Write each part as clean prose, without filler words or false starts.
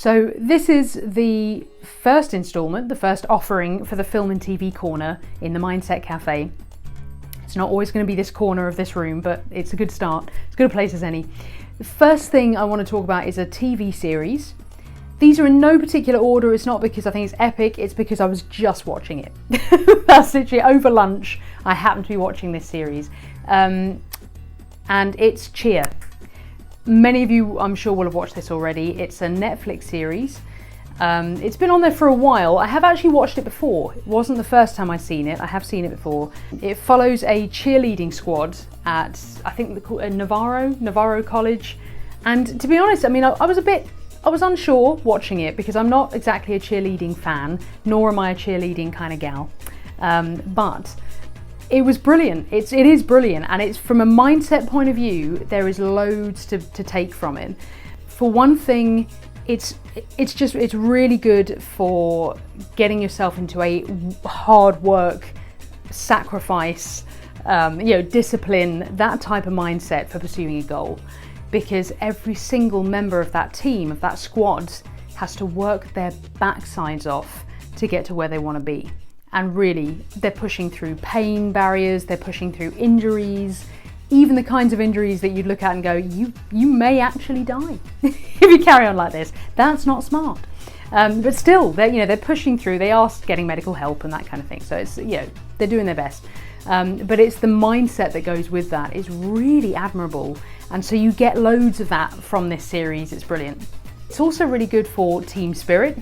So this is the first instalment, the first offering for the Film and TV corner in the Mindset Cafe. It's not always going to be this corner of this room, but it's a good start. It's as good a place as any. The first thing I want to talk about is a TV series. These are in no particular order. It's not because I think it's epic, it's because I was just watching it. That's literally over lunch. I happened to be watching this series. And it's Cheer. Many of you, I'm sure, will have watched this already. It's a Netflix series. It's been on there for a while. I have actually watched it before. It wasn't the first time I'd seen it. I have seen it before. It follows a cheerleading squad at, I think they're called Navarro College. And to be honest, I mean, I was unsure watching it because I'm not exactly a cheerleading fan, nor am I a cheerleading kind of gal. But it was brilliant. It is brilliant, and it's from a mindset point of view. There is loads to take from it. For one thing, it's really good for getting yourself into a hard work, sacrifice, discipline, that type of mindset for pursuing a goal. Because every single member of that team, of that squad, has to work their backsides off to get to where they want to be. And really, they're pushing through pain barriers, they're pushing through injuries, even the kinds of injuries that you'd look at and go, you may actually die if you carry on like this. That's not smart. But still, they're pushing through. They are getting medical help and that kind of thing. So it's, they're doing their best. But it's the mindset that goes with that is really admirable. And so you get loads of that from this series. It's brilliant. It's also really good for team spirit.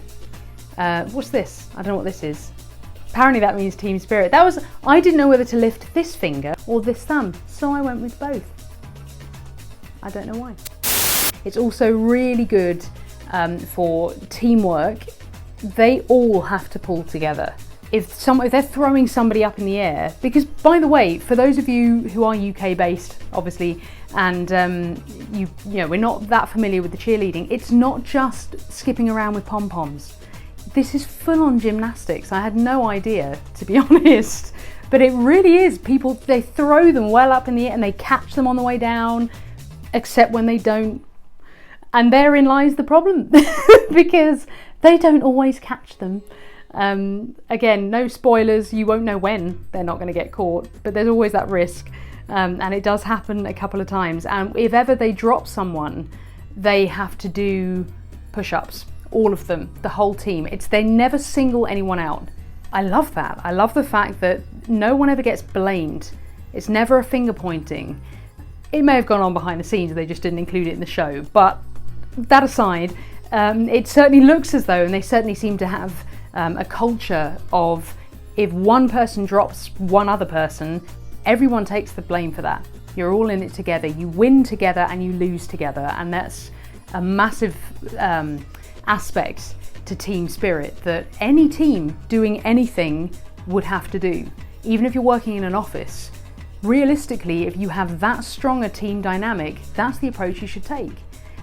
What's this? I don't know what this is. Apparently that means team spirit. I didn't know whether to lift this finger or this thumb, so I went with both. I don't know why. It's also really good for teamwork. They all have to pull together. If they're throwing somebody up in the air, because by the way, for those of you who are UK based, obviously, and we're not that familiar with the cheerleading, it's not just skipping around with pom-poms. This is full-on gymnastics. I had no idea, to be honest, but it really is. People, they throw them well up in the air and they catch them on the way down, except when they don't. And therein lies the problem, because they don't always catch them. Again, no spoilers. You won't know when they're not going to get caught, but there's always that risk. And it does happen a couple of times. And if ever they drop someone, they have to do push-ups. All of them, the whole team. They never single anyone out. I love that. I love the fact that no one ever gets blamed. It's never a finger pointing. It may have gone on behind the scenes, they just didn't include it in the show. But that aside, it certainly looks as though, and they certainly seem to have a culture of, if one person drops one other person, everyone takes the blame for that. You're all in it together. You win together and you lose together. And that's a massive aspect to team spirit that any team doing anything would have to do. Even if you're working in an office, realistically, if you have that strong a team dynamic, that's the approach you should take.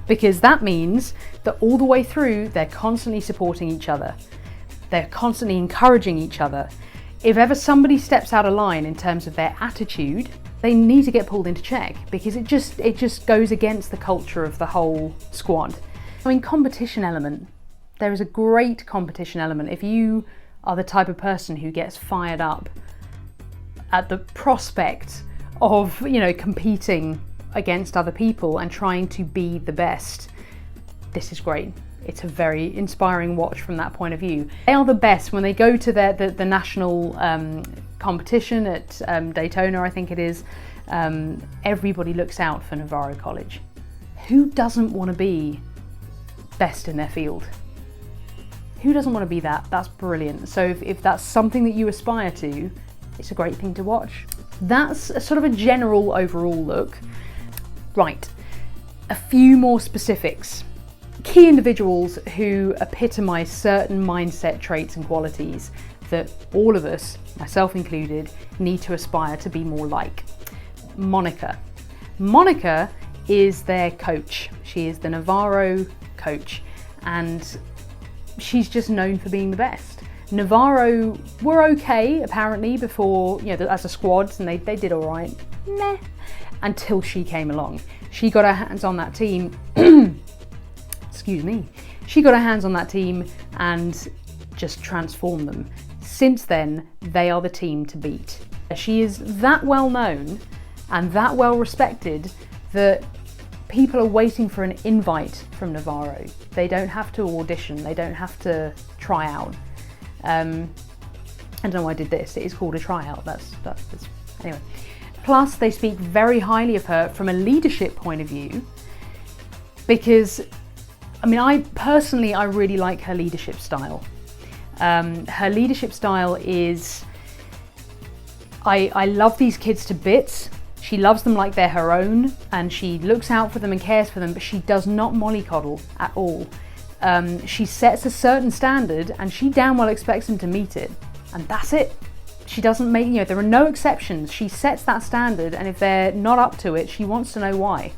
Because that means that all the way through, they're constantly supporting each other. They're constantly encouraging each other. If ever somebody steps out of line in terms of their attitude, they need to get pulled into check, because it just goes against the culture of the whole squad. I mean, competition element. There is a great competition element. If you are the type of person who gets fired up at the prospect of, competing against other people and trying to be the best, this is great. It's a very inspiring watch from that point of view. They are the best when they go to the national competition at Daytona, I think it is. Everybody looks out for Navarro College. Who doesn't want to be best in their field? Who doesn't want to be that? That's brilliant. So if that's something that you aspire to, it's a great thing to watch. That's a sort of a general overall look. Right, a few more specifics. Key individuals who epitomise certain mindset traits and qualities that all of us, myself included, need to aspire to be more like. Monica. Monica is their coach. She is the Navarro coach, and she's just known for being the best. Navarro were okay apparently before, as a squad, and they did all right. Meh. Until she came along. She got her hands on that team, excuse me, She got her hands on that team and just transformed them. Since then, they are the team to beat. She is that well known and that well respected that people are waiting for an invite from Navarro. They don't have to audition, they don't have to try out. I don't know why I did this, it is called a tryout, that's anyway. Plus, they speak very highly of her from a leadership point of view, because, I mean, I really like her leadership style. Her leadership style is, I love these kids to bits. She loves them like they're her own, and she looks out for them and cares for them, but she does not mollycoddle at all. She sets a certain standard and she damn well expects them to meet it, and that's it. She doesn't make, there are no exceptions. She sets that standard, and if they're not up to it, she wants to know why.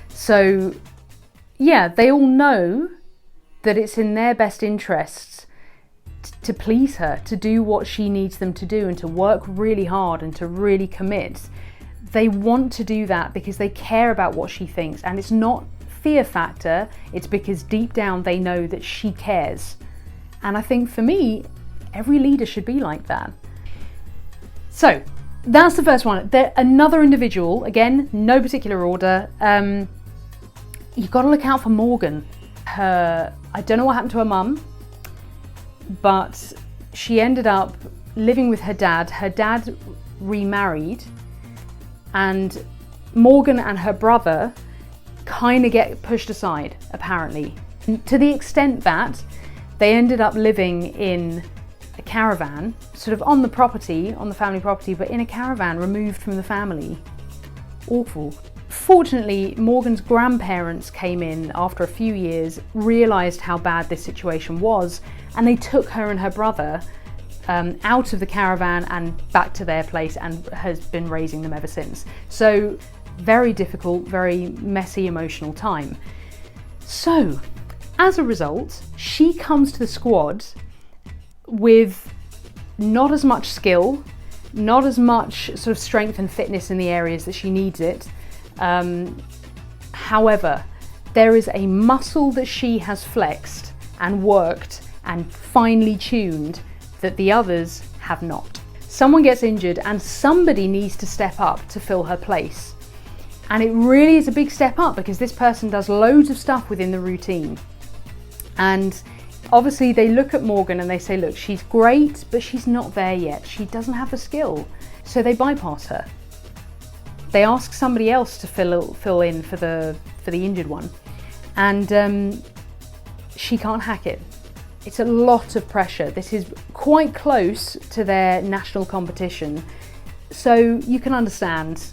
So yeah, they all know that it's in their best interests to please her, to do what she needs them to do, and to work really hard and to really commit. They want to do that because they care about what she thinks, and it's not fear factor, it's because deep down they know that she cares. And I think for me, every leader should be like that. So that's the first one. Another individual, again, no particular order, you've got to look out for Morgan. I don't know what happened to her mum, but she ended up living with her dad. Her dad remarried, and Morgan and her brother kind of get pushed aside, apparently, to the extent that they ended up living in a caravan, sort of on the property, on the family property, but in a caravan removed from the family. Awful. Fortunately, Morgan's grandparents came in after a few years, realised how bad this situation was, and they took her and her brother out of the caravan and back to their place, and has been raising them ever since. So very difficult, very messy, emotional time. So as a result, she comes to the squad with not as much skill, not as much sort of strength and fitness in the areas that she needs it. However, there is a muscle that she has flexed and worked and finely tuned that the others have not. Someone gets injured and somebody needs to step up to fill her place. And it really is a big step up, because this person does loads of stuff within the routine. And obviously they look at Morgan and they say, look, she's great, but she's not there yet. She doesn't have the skill. So they bypass her. They ask somebody else to fill in for the injured one. And she can't hack it. It's a lot of pressure. This is quite close to their national competition. So you can understand,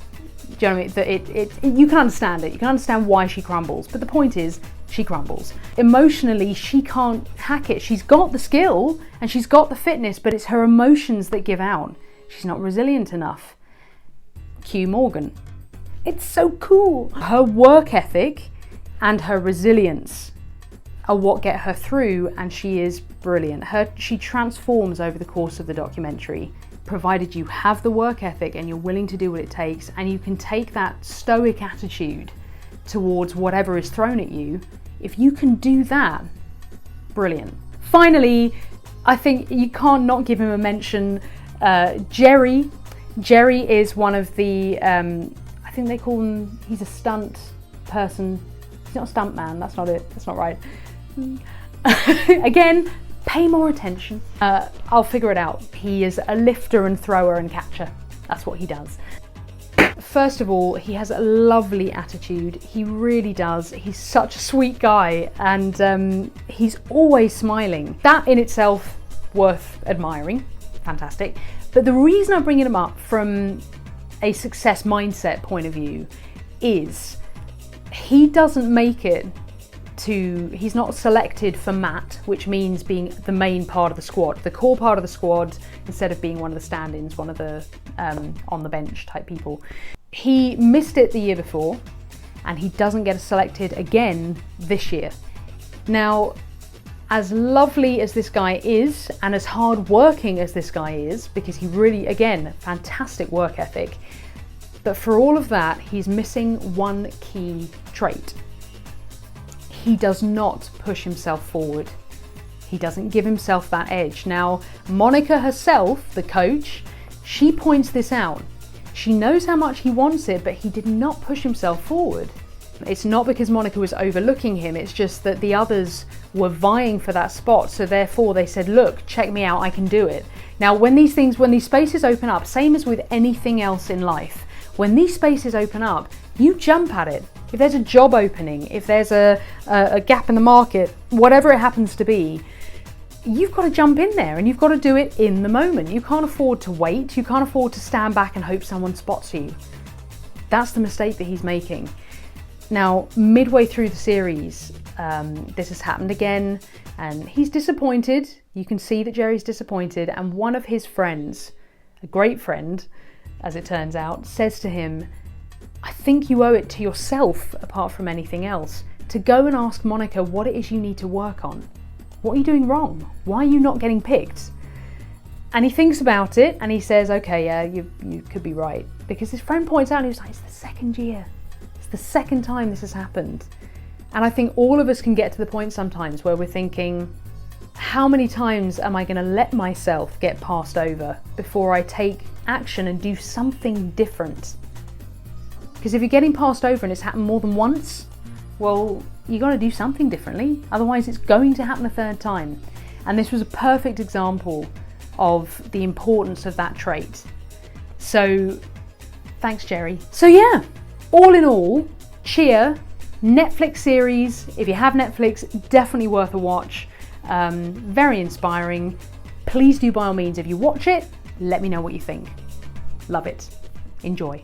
do you know what I mean? That you can understand it. You can understand why she crumbles. But the point is, she crumbles. Emotionally, she can't hack it. She's got the skill and she's got the fitness, but it's her emotions that give out. She's not resilient enough. Cue Morgan. It's so cool. Her work ethic and her resilience are what get her through, and she is brilliant. She transforms over the course of the documentary, provided you have the work ethic and you're willing to do what it takes, and you can take that stoic attitude towards whatever is thrown at you. If you can do that, brilliant. Finally, I think you can't not give him a mention. Jerry. Jerry is one of the, I think they call him, he's a stunt person. He's not a stunt man, that's not it, that's not right. Again, pay more attention. I'll figure it out. He is a lifter and thrower and catcher. That's what he does. First of all, he has a lovely attitude. He really does. He's such a sweet guy, and he's always smiling. That in itself, worth admiring. Fantastic. But the reason I'm bringing him up from a success mindset point of view is he doesn't make it to, he's not selected for MAT, which means being the main part of the squad, the core part of the squad, instead of being one of the stand-ins, one of the on the bench type people. He missed it the year before, and he doesn't get selected again this year. Now, as lovely as this guy is, and as hard working as this guy is, because he really, again, fantastic work ethic, but for all of that, he's missing one key trait. he does not push himself forward. He doesn't give himself that edge. Now, Monica herself, the coach, she points this out. She knows how much he wants it, but he did not push himself forward. It's not because Monica was overlooking him, it's just that the others were vying for that spot, so therefore they said, look, check me out, I can do it. Now, when these spaces open up, same as with anything else in life, when these spaces open up, you jump at it. If there's a job opening, if there's a gap in the market, whatever it happens to be, you've got to jump in there and you've got to do it in the moment. You can't afford to wait. You can't afford to stand back and hope someone spots you. That's the mistake that he's making. Now, midway through the series, this has happened again and he's disappointed. You can see that Jerry's disappointed, and one of his friends, a great friend, as it turns out, says to him, I think you owe it to yourself, apart from anything else, to go and ask Monica what it is you need to work on. What are you doing wrong? Why are you not getting picked? And he thinks about it and he says, okay, yeah, you could be right. Because his friend points out and he's like, it's the second year. It's the second time this has happened. And I think all of us can get to the point sometimes where we're thinking, how many times am I going to let myself get passed over before I take action and do something different? Because if you're getting passed over and it's happened more than once, well, you got to do something differently. Otherwise, it's going to happen a third time. And this was a perfect example of the importance of that trait. So, thanks, Jerry. So yeah, all in all, Cheer, Netflix series. If you have Netflix, definitely worth a watch. Very inspiring. Please do, by all means, if you watch it, let me know what you think. Love it. Enjoy.